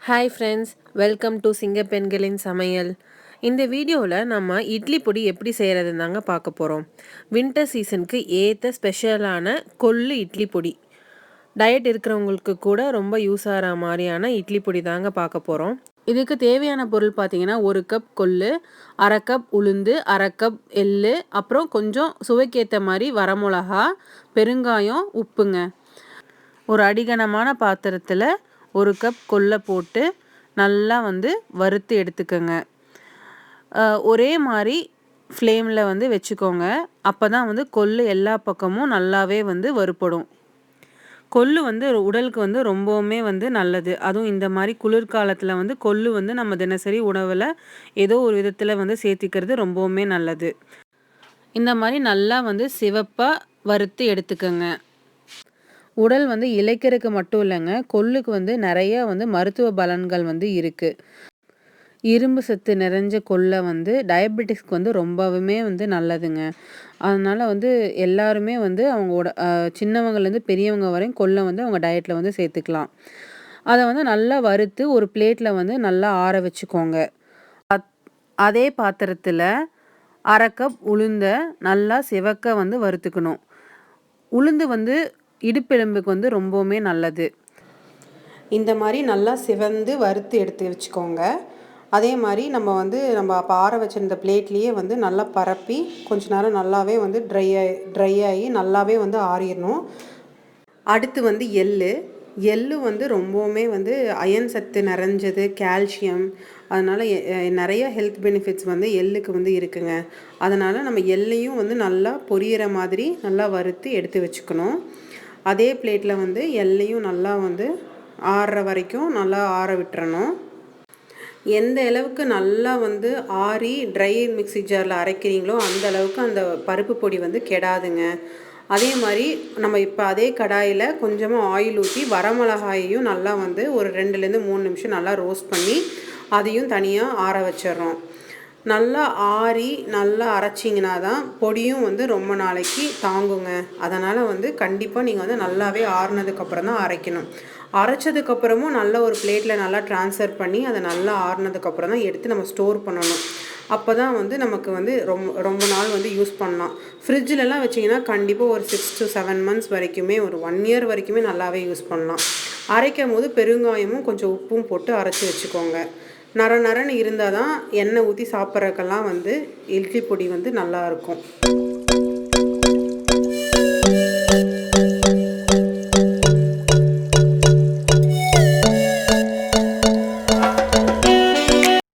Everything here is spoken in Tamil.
Hi friends, welcome to Singapengalin Samaiyal. இந்த வீடியோவில் நம்ம இட்லி பொடி எப்படி செய்கிறதுன்னு தாங்க பார்க்க போகிறோம். வின்டர் சீசனுக்கு ஏற்ற ஸ்பெஷலான கொள்ளு இட்லி பொடி. டயட் இருக்கிறவங்களுக்கு கூட ரொம்ப யூஸ் ஆகிற மாதிரியான இட்லி பொடி தாங்க பார்க்க போகிறோம். இதுக்கு தேவையான பொருள் பார்த்தீங்கன்னா 1 கப் கொள்ளு, 1/2 கப் உளுந்து, 1/2 கப் எள்ளு, அப்புறம் கொஞ்சம் சுவைக்கேற்ற மாதிரி வரமிளகா, பெருங்காயம், உப்புங்க. ஒரு அடிகனமான பாத்திரத்தில் 1 கப் கொள்ளை போட்டு நல்லா வறுத்து எடுத்துக்கோங்க. ஒரே மாதிரி ஃப்ளேமில் வச்சுக்கோங்க. அப்போ தான் கொள்ளு எல்லா பக்கமும் நல்லாவே வறுப்படும். கொள்ளு உடலுக்கு ரொம்பவுமே நல்லது. அதுவும் இந்த மாதிரி குளிர்காலத்தில் கொள்ளு நம்ம தினசரி உணவில் ஏதோ ஒரு விதத்தில் சேர்த்திக்கிறது ரொம்பவுமே நல்லது. இந்த மாதிரி நல்லா சிவப்பாக வறுத்து எடுத்துக்கோங்க. உடல் இளைக்கிறதுக்கு மட்டும் இல்லைங்க, கொள்ளுக்கு நிறைய மருத்துவ பலன்கள் இருக்குது. இரும்பு சத்து நிறைஞ்ச கொள்ளை டயபெட்டிக்ஸ்க்கு ரொம்பவுமே நல்லதுங்க. அதனால் எல்லாருமே அவங்களோட சின்னவங்கலேருந்து பெரியவங்க வரையும் கொள்ளை அவங்க டயட்டில் சேர்த்துக்கலாம். அதை நல்லா வறுத்து ஒரு பிளேட்டில் நல்லா ஆற வச்சுக்கோங்க. அதே பாத்திரத்தில் 1/2 கப் உளுந்தை நல்லா சிவக்க வறுத்துக்கணும். உளுந்து இடுப்பெலும்புக்கு ரொம்பவுமே நல்லது. இந்த மாதிரி நல்லா சிவந்து வறுத்து எடுத்து வச்சுக்கோங்க. அதே மாதிரி நம்ம அப்போ ஆற வச்சுருந்த பிளேட்லேயே நல்லா பரப்பி கொஞ்ச நேரம் நல்லாவே ட்ரை ஆகி நல்லாவே ஆறிடணும். அடுத்து எள்ளு ரொம்பவுமே அயன் சத்து நிறைஞ்சது, கால்சியம், அதனால் நிறைய ஹெல்த் பெனிஃபிட்ஸ் எள்ளுக்கு இருக்குங்க. அதனால் நம்ம எள்ளையும் நல்லா பொரியிற மாதிரி நல்லா வறுத்து எடுத்து வச்சுக்கணும். அதே பிளேட்டில் எள்ளையும் நல்லா ஆறுற வரைக்கும் நல்லா ஆற விட்டுறணும். எந்த அளவுக்கு நல்லா ஆறி ட்ரை மிக்ஸி ஜாரில் அரைக்கிறீங்களோ அந்த அளவுக்கு அந்த பருப்பு பொடி கெடாதுங்க. அதே மாதிரி நம்ம இப்போ அதே கடாயில் கொஞ்சமாக ஆயில் ஊற்றி வரமிளகாயையும் நல்லா ஒரு 2லேருந்து 3 நிமிஷம் நல்லா ரோஸ்ட் பண்ணி அதையும் தனியாக ஆற வச்சிடுறோம். நல்லா ஆறி நல்லா அரைச்சிங்கன்னா தான் பொடியும் ரொம்ப நாளைக்கு தாங்குங்க. அதனால் கண்டிப்பாக நீங்கள் நல்லாவே ஆறுனதுக்கப்புறம் தான் அரைக்கணும். அரைச்சதுக்கப்புறமும் நல்ல ஒரு பிளேட்டில் நல்லா ட்ரான்ஸ்ஃபர் பண்ணி அதை நல்லா ஆறுனதுக்கப்புறம் தான் எடுத்து நம்ம ஸ்டோர் பண்ணணும். அப்போ தான் நமக்கு ரொம்ப நாள் யூஸ் பண்ணலாம். ஃப்ரிட்ஜிலலாம் வச்சிங்கன்னா கண்டிப்பாக ஒரு 6 to 7 months வரைக்குமே, ஒரு 1 year வரைக்குமே நல்லாவே யூஸ் பண்ணலாம். அரைக்கும் போது பெருங்காயமும் கொஞ்சம் உப்பும் போட்டு அரைச்சி வச்சுக்கோங்க. நரன்னு இருந்தால் தான் எண்ணெய் ஊற்றி சாப்பிட்றதுக்கெல்லாம் இட்லி பொடி நல்லாயிருக்கும்.